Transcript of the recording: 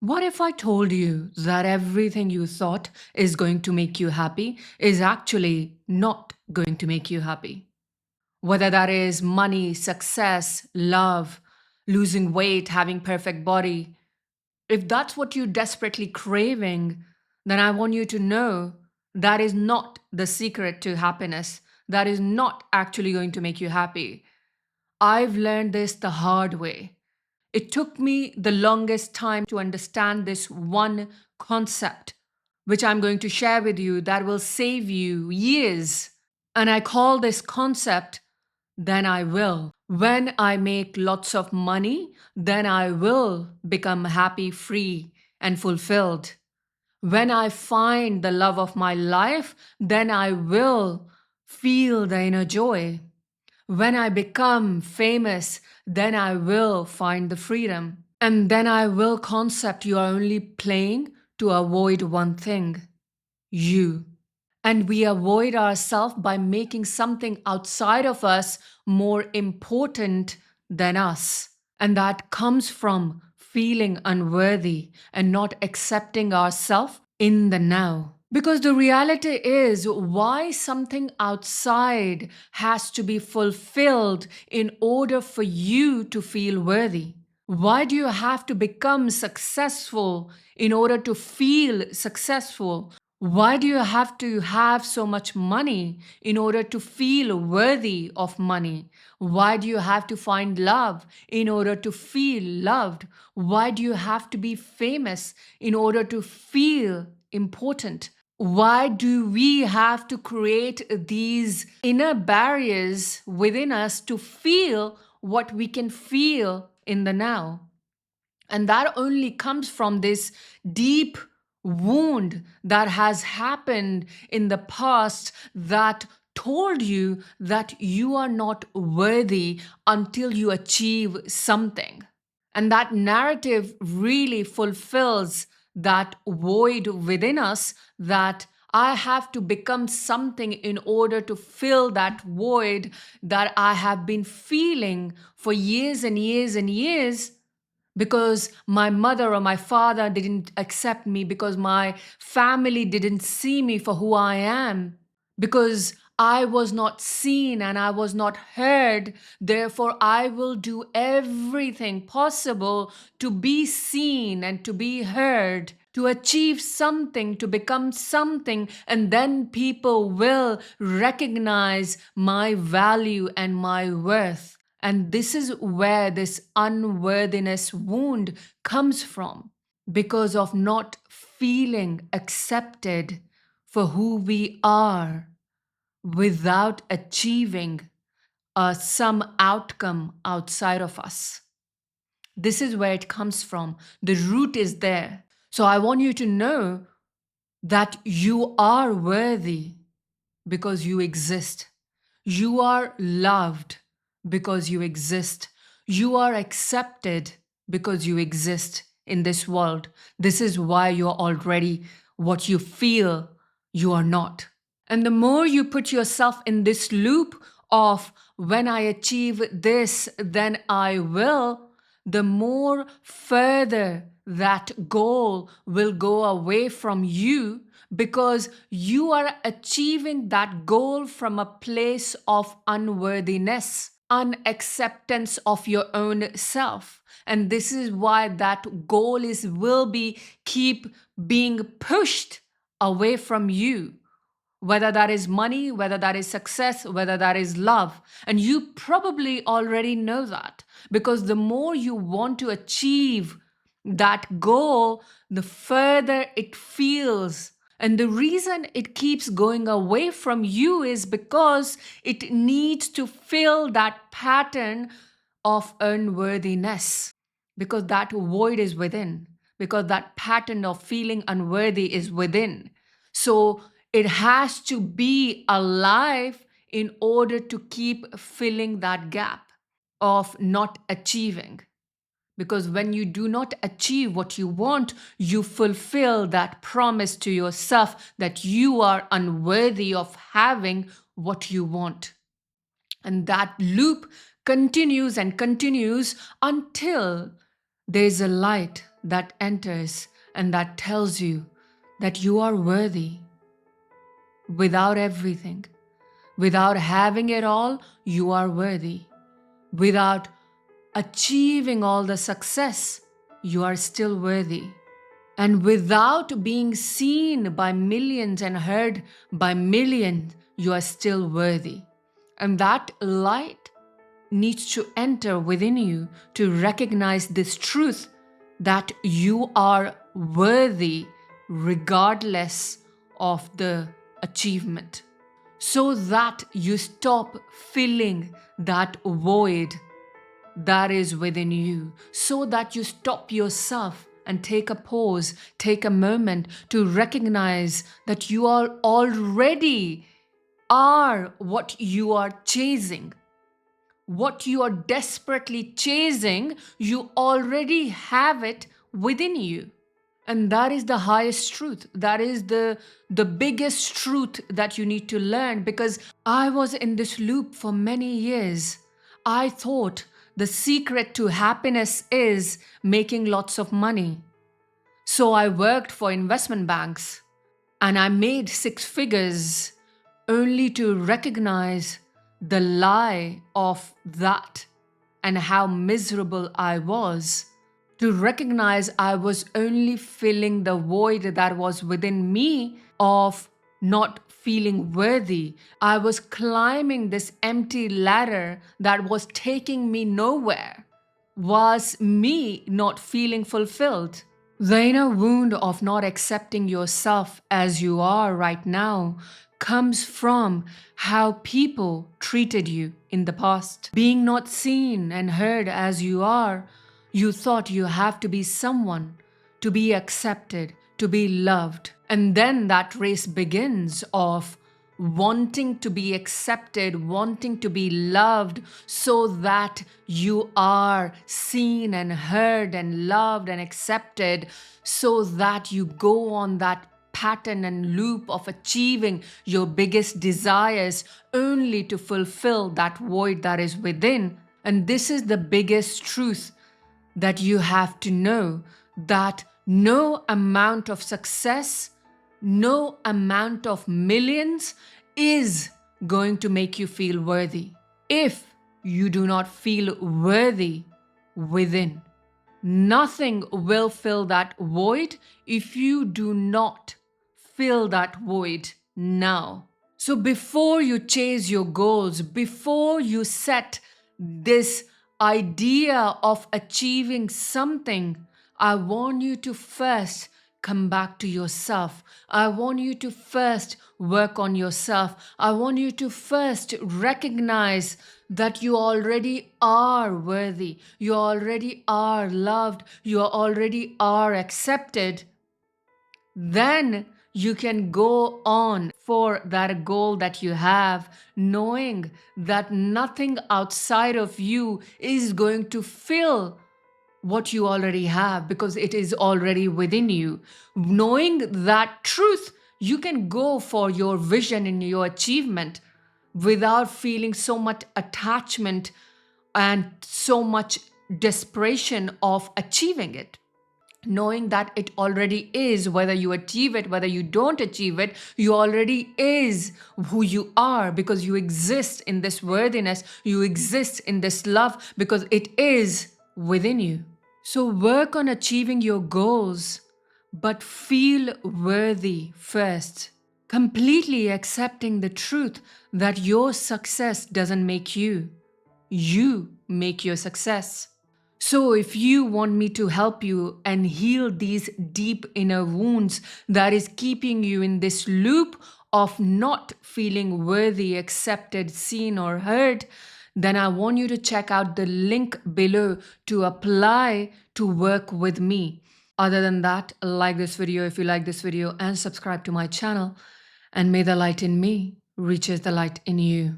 What if I told you that everything you thought is going to make you happy is actually not going to make you happy? Whether that is money, success, love, losing weight, having perfect body, if that's what you're desperately craving, then I want you to know that is not the secret to happiness. That is not actually going to make you happy. I've learned this the hard way. It took me the longest time to understand this one concept, which I'm going to share with you that will save you years. And I call this concept, then I will. When I make lots of money, then I will become happy, free, and fulfilled. When I find the love of my life, then I will feel the inner joy. When I become famous, then I will find the freedom. And then I will concept you are only playing to avoid one thing, you. And we avoid ourselves by making something outside of us more important than us. And that comes from feeling unworthy and not accepting ourselves in the now. Because the reality is, why something outside has to be fulfilled in order for you to feel worthy? Why do you have to become successful in order to feel successful? Why do you have to have so much money in order to feel worthy of money? Why do you have to find love in order to feel loved? Why do you have to be famous in order to feel important? Why do we have to create these inner barriers within us to feel what we can feel in the now? And that only comes from this deep wound that has happened in the past that told you that you are not worthy until you achieve something. And that narrative really fulfills that void within us that I have to become something in order to fill that void that I have been feeling for years and years and years because my mother or my father didn't accept me, because my family didn't see me for who I am, because I was not seen and I was not heard. Therefore, I will do everything possible to be seen and to be heard, to achieve something, to become something, and then people will recognize my value and my worth. And this is where this unworthiness wound comes from, because of not feeling accepted for who we are without achieving some outcome outside of us. This is where it comes from. The root is there. So I want you to know that you are worthy because you exist. You are loved because you exist. You are accepted because you exist in this world. This is why you're already what you feel you are not. And the more you put yourself in this loop of when I achieve this, then I will, the more further that goal will go away from you, because you are achieving that goal from a place of unworthiness, unacceptance of your own self. And this is why that goal will be keep being pushed away from you, whether that is money, whether that is success, whether that is love. And you probably already know that, because the more you want to achieve that goal, the further it feels. And the reason it keeps going away from you is because it needs to fill that pattern of unworthiness, because that void is within, because that pattern of feeling unworthy is within. So it has to be alive in order to keep filling that gap of not achieving. Because when you do not achieve what you want, you fulfill that promise to yourself that you are unworthy of having what you want. And that loop continues and continues until there's a light that enters and that tells you that you are worthy without everything. Without having it all, you are worthy. Without achieving all the success, you are still worthy. And without being seen by millions and heard by millions, you are still worthy. And that light needs to enter within you to recognize this truth that you are worthy regardless of the achievement, so that you stop filling that void that is within you, so that you stop yourself and take a pause, take a moment to recognize that you are already are what you are chasing. What you are desperately chasing, you already have it within you. And that is the highest truth. That is the biggest truth that you need to learn, because I was in this loop for many years. I thought the secret to happiness is making lots of money. So I worked for investment banks and I made six figures only to recognize the lie of that and how miserable I was. To recognize I was only filling the void that was within me of not feeling worthy. I was climbing this empty ladder that was taking me nowhere. Was me not feeling fulfilled? The inner wound of not accepting yourself as you are right now comes from how people treated you in the past. Being not seen and heard as you are, you thought you have to be someone to be accepted, to be loved. And then that race begins of wanting to be accepted, wanting to be loved, so that you are seen and heard and loved and accepted, so that you go on that pattern and loop of achieving your biggest desires only to fulfill that void that is within. And this is the biggest truth that you have to know, that no amount of success, no amount of millions is going to make you feel worthy if you do not feel worthy within. Nothing will fill that void if you do not fill that void now. So before you chase your goals, before you set this idea of achieving something, I want you to first come back to yourself. I want you to first work on yourself. I want you to first recognize that you already are worthy. You already are loved. You already are accepted. Then you can go on for that goal that you have, knowing that nothing outside of you is going to fill what you already have, because it is already within you. Knowing that truth, you can go for your vision and your achievement without feeling so much attachment and so much desperation of achieving it. Knowing that it already is, whether you achieve it, whether you don't achieve it, you already is who you are, because you exist in this worthiness, you exist in this love, because it is within you. So work on achieving your goals, but feel worthy first. Completely accepting the truth that your success doesn't make you. You make your success. So if you want me to help you and heal these deep inner wounds that is keeping you in this loop of not feeling worthy, accepted, seen, or heard, then I want you to check out the link below to apply to work with me. Other than that, like this video if you like this video and subscribe to my channel. And may the light in me reaches the light in you.